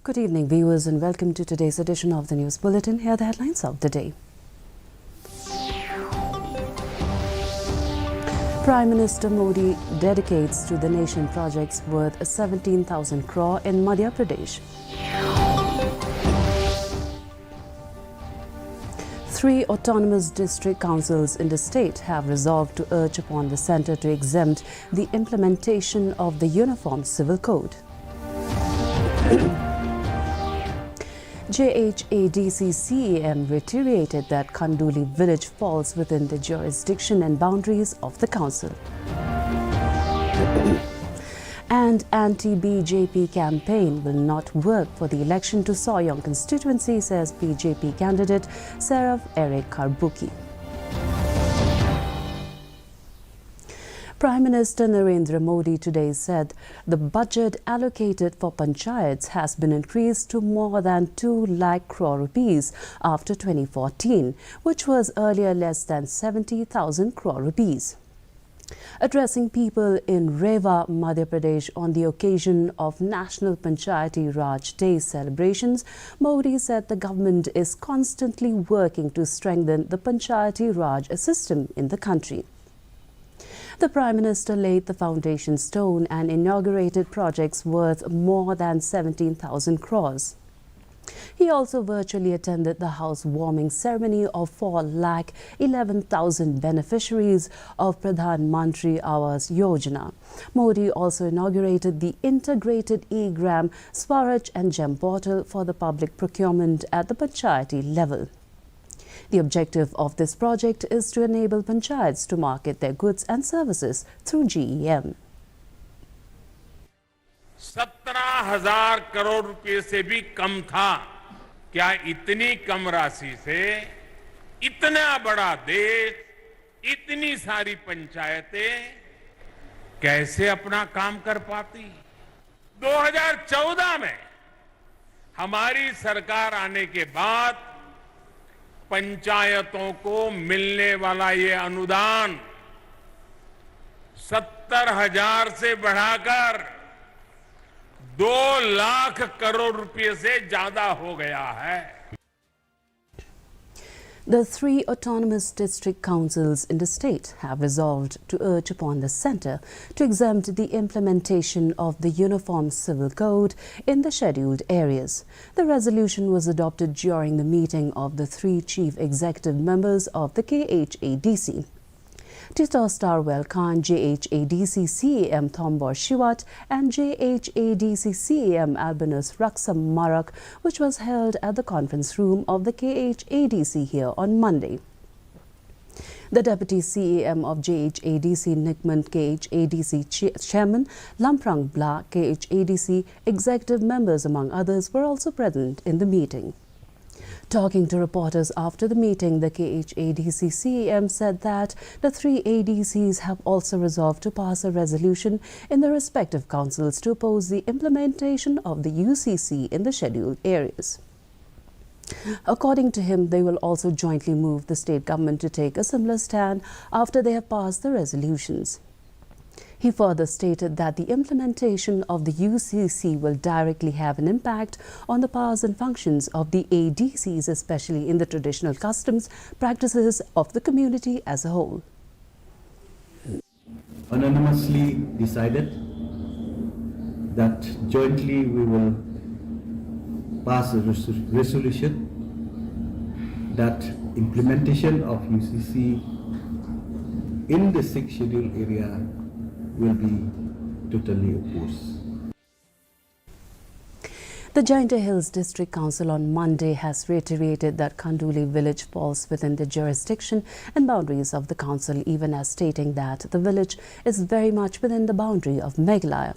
Good evening, viewers, and welcome to today's edition of the News Bulletin. Here are the headlines of the day. Prime Minister Modi dedicates to the nation projects worth 17,000 crore in Madhya Pradesh. 3 autonomous district councils in the state have resolved to urge upon the centre to exempt the implementation of the Uniform Civil Code. JHADC CEM reiterated that Kanduli village falls within the jurisdiction and boundaries of the council. And anti-BJP campaign will not work for the election to Soyang constituency, says BJP candidate Seraph Eric Karbuki. Prime Minister Narendra Modi today said the budget allocated for panchayats has been increased to more than 2 lakh crore rupees after 2014, which was earlier less than 70,000 crore rupees. Addressing people in Rewa, Madhya Pradesh on the occasion of National Panchayati Raj Day celebrations, Modi said the government is constantly working to strengthen the Panchayati Raj system in the country. The Prime Minister laid the foundation stone and inaugurated projects worth more than 17,000 crores. He also virtually attended the housewarming ceremony of 4,11,000 beneficiaries of Pradhan Mantri Awas Yojana. Modi also inaugurated the integrated e-gram Swaraj and Gem portal for the public procurement at the Panchayati level. The objective of this project is to enable panchayats to market their goods and services through GEM. 17,000 crore रुपए से भी कम था। क्या इतनी कम राशि से इतना बड़ा देश, इतनी सारी पंचायतें कैसे अपना काम कर पाती? 2014 में हमारी सरकार आने के बाद पंचायतों को मिलने वाला ये अनुदान 70,000 से बढ़ाकर 2 लाख करोड़ रुपए से ज्यादा हो गया है. The 3 autonomous district councils in the state have resolved to urge upon the centre to exempt the implementation of the Uniform Civil Code in the scheduled areas. The resolution was adopted during the meeting of the 3 chief executive members of the KHADC. Tito Starwell Khan, JHADC CEM Thombor Shiwat and JHADC CEM Albinus Raksam Marak, which was held at the conference room of the KHADC here on Monday. The Deputy CEM of JHADC Nikman, KHADC Chairman Lamprang Bla, KHADC executive members among others were also present in the meeting. Talking to reporters after the meeting, the KHADC CEM said that the 3 ADCs have also resolved to pass a resolution in the respective councils to oppose the implementation of the UCC in the scheduled areas. According to him, they will also jointly move the state government to take a similar stand after they have passed the resolutions. He further stated that the implementation of the UCC will directly have an impact on the powers and functions of the ADCs, especially in the traditional customs practices of the community as a whole. Unanimously decided that jointly we will pass a resolution that implementation of UCC in the 6th schedule area will be totally opposed. The Jaintia Hills District Council on Monday has reiterated that Kanduli village falls within the jurisdiction and boundaries of the council, even as stating that the village is very much within the boundary of Meghalaya.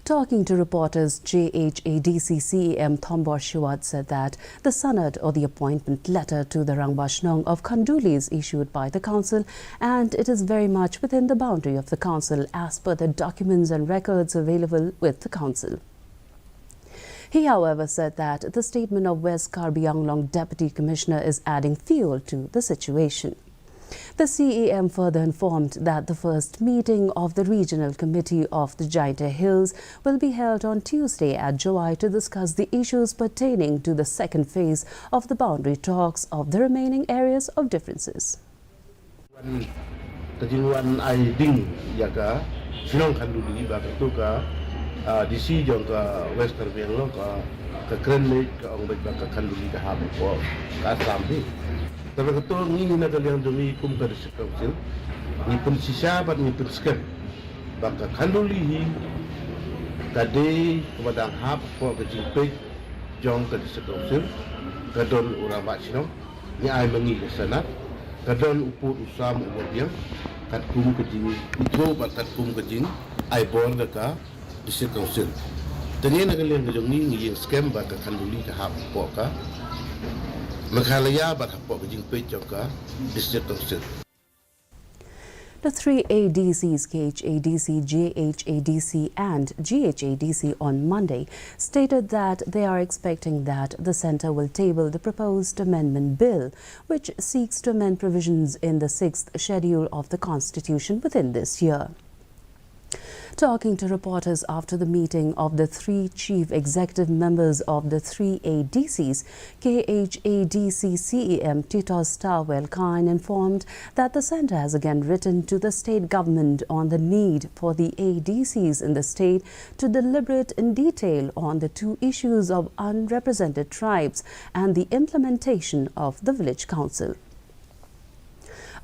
Talking to reporters, JHADC CEM Thombor Shiwat said that the sanad or the appointment letter to the Rangbashnong of Kanduli is issued by the council and it is very much within the boundary of the council as per the documents and records available with the council. He, however, said that the statement of West Karbi Anglong Deputy Commissioner is adding fuel to the situation. The CEM further informed that the first meeting of the Regional Committee of the Jaintia Hills will be held on Tuesday at Jowai to discuss the issues pertaining to the second phase of the boundary talks of the remaining areas of differences. Kejinuan ai ding yaga sinong kanduli ba tu ka disi jong ka western benglo ka krenle ka ong ba ka kanduli ka hab ko ka sambi tapi ketul ni na kalian demi kum ka disekausil ni pun sisa bat ni pun skem ba ka kanduli hi kade kepada hab ko ka jingpe jong ka disekausil ka don ura ba sinong ni ai mengi ke sana kadon uput usam ubiang kat kum kejing itu bakat kum kejing ai bor deka district council tanya nak kalian kejong ni ngi scam ba ka kanduli ka hap po ka Meghalaya ba po kejing pejok ka district council. The three ADCs, KHADC, JHADC and GHADC on Monday stated that they are expecting that the centre will table the proposed amendment bill, which seeks to amend provisions in the 6th schedule of the Constitution within this year. Talking to reporters after the meeting of the three chief executive members of the three ADCs, KHADC CEM Titos Tawel Khan informed that the centre has again written to the state government on the need for the ADCs in the state to deliberate in detail on the two issues of unrepresented tribes and the implementation of the village council.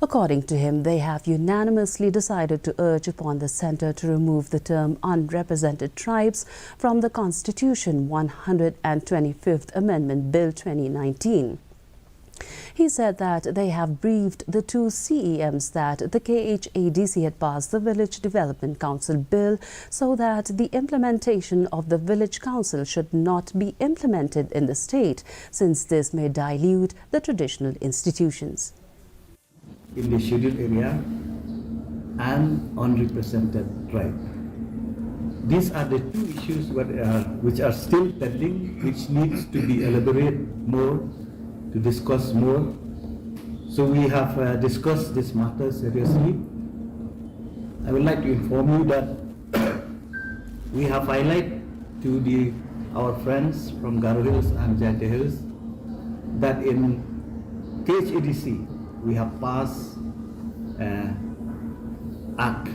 According to him, they have unanimously decided to urge upon the centre to remove the term unrepresented tribes from the Constitution 125th Amendment Bill 2019. He said that they have briefed the two CEMs that the KHADC had passed the Village Development Council Bill so that the implementation of the Village Council should not be implemented in the state, since this may dilute the traditional institutions. In the scheduled area and unrepresented tribe. These are the two issues which are still pending, which needs to be elaborated more, to discuss more. So we have discussed this matter seriously. I would like to inform you that we have highlighted to our friends from Garo Hills and Jaintia Hills that in KHADC we have passed an act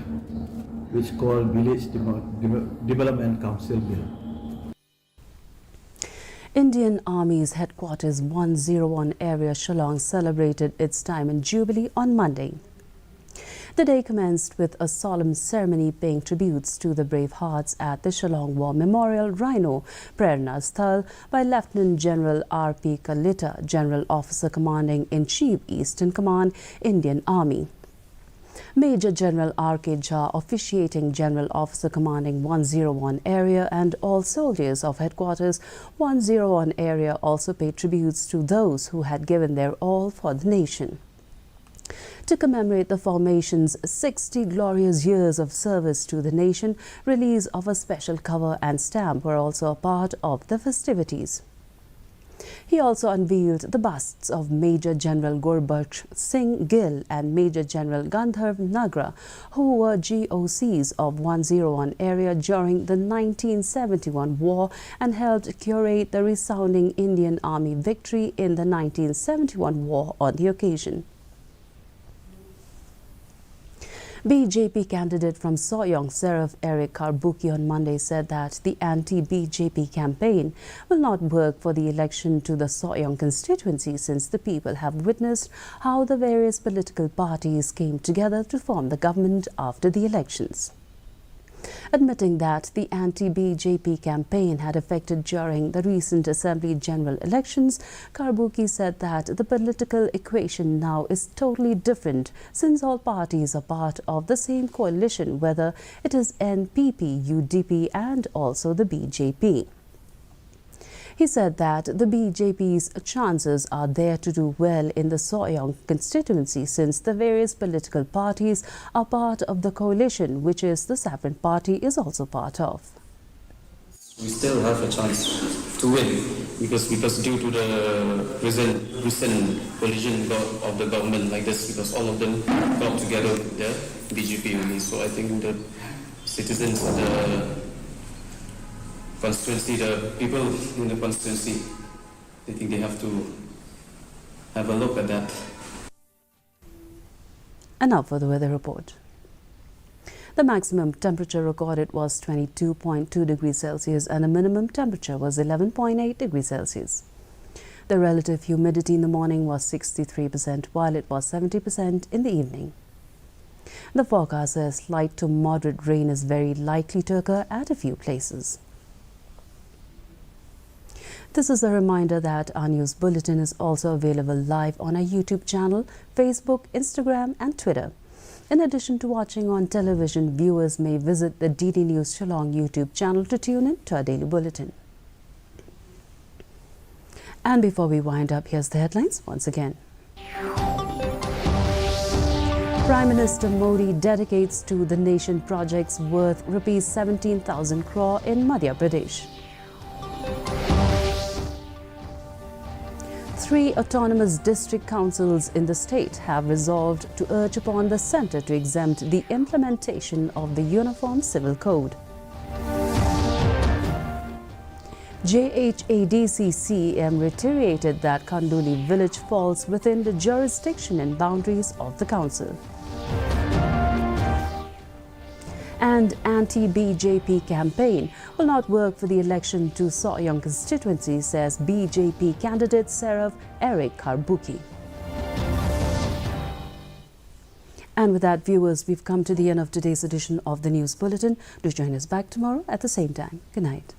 which called Village Development Council Bill. Indian Army's Headquarters 101 area Shillong celebrated its Diamond Jubilee on Monday. The day commenced with a solemn ceremony paying tributes to the brave hearts at the Shillong War Memorial Rhino Prerna Sthal by Lieutenant General R.P. Kalita, General Officer Commanding-in-Chief, Eastern Command, Indian Army. Major General R.K. Jha, officiating General Officer Commanding 101 Area, and all soldiers of Headquarters 101 Area also paid tributes to those who had given their all for the nation. To commemorate the formation's 60 glorious years of service to the nation, release of a special cover and stamp were also a part of the festivities. He also unveiled the busts of Major General Gurbaksh Singh Gill and Major General Gandharv Nagra, who were GOCs of 101 area during the 1971 war and helped curate the resounding Indian Army victory in the 1971 war on the occasion. BJP candidate from Soyong, Seraph Eric Karbuki, on Monday said that the anti-BJP campaign will not work for the election to the Soyong constituency, since the people have witnessed how the various political parties came together to form the government after the elections. Admitting that the anti-BJP campaign had affected during the recent Assembly General elections, Karbuki said that the political equation now is totally different, since all parties are part of the same coalition, whether it is NPP, UDP and also the BJP. He said that the BJP's chances are there to do well in the Soyong constituency, since the various political parties are part of the coalition, which is the Saffron Party is also part of. We still have a chance to win. because due to the recent collision of the government like this, because all of them got together with the BJP only. So I think the citizens of the constituency, the people in the constituency, I think they have to have a look at that. And now for the weather report. The maximum temperature recorded was 22.2 degrees Celsius and the minimum temperature was 11.8 degrees Celsius. The relative humidity in the morning was 63% while it was 70% in the evening. The forecast says light to moderate rain is very likely to occur at a few places. This is a reminder that our news bulletin is also available live on our YouTube channel, Facebook, Instagram and Twitter. In addition to watching on television, viewers may visit the DD News Shillong YouTube channel to tune in to our daily bulletin. And before we wind up, here's the headlines once again. Prime Minister Modi dedicates to the nation projects worth Rs 17,000 crore in Madhya Pradesh. 3 autonomous district councils in the state have resolved to urge upon the centre to exempt the implementation of the Uniform Civil Code. JHADC CEM reiterated that Kanduli village falls within the jurisdiction and boundaries of the council. And anti-BJP campaign will not work for the election to Soyang constituency, says BJP candidate Seraph Eric Karbuki. And with that, viewers, we've come to the end of today's edition of the News Bulletin. Do join us back tomorrow at the same time. Good night.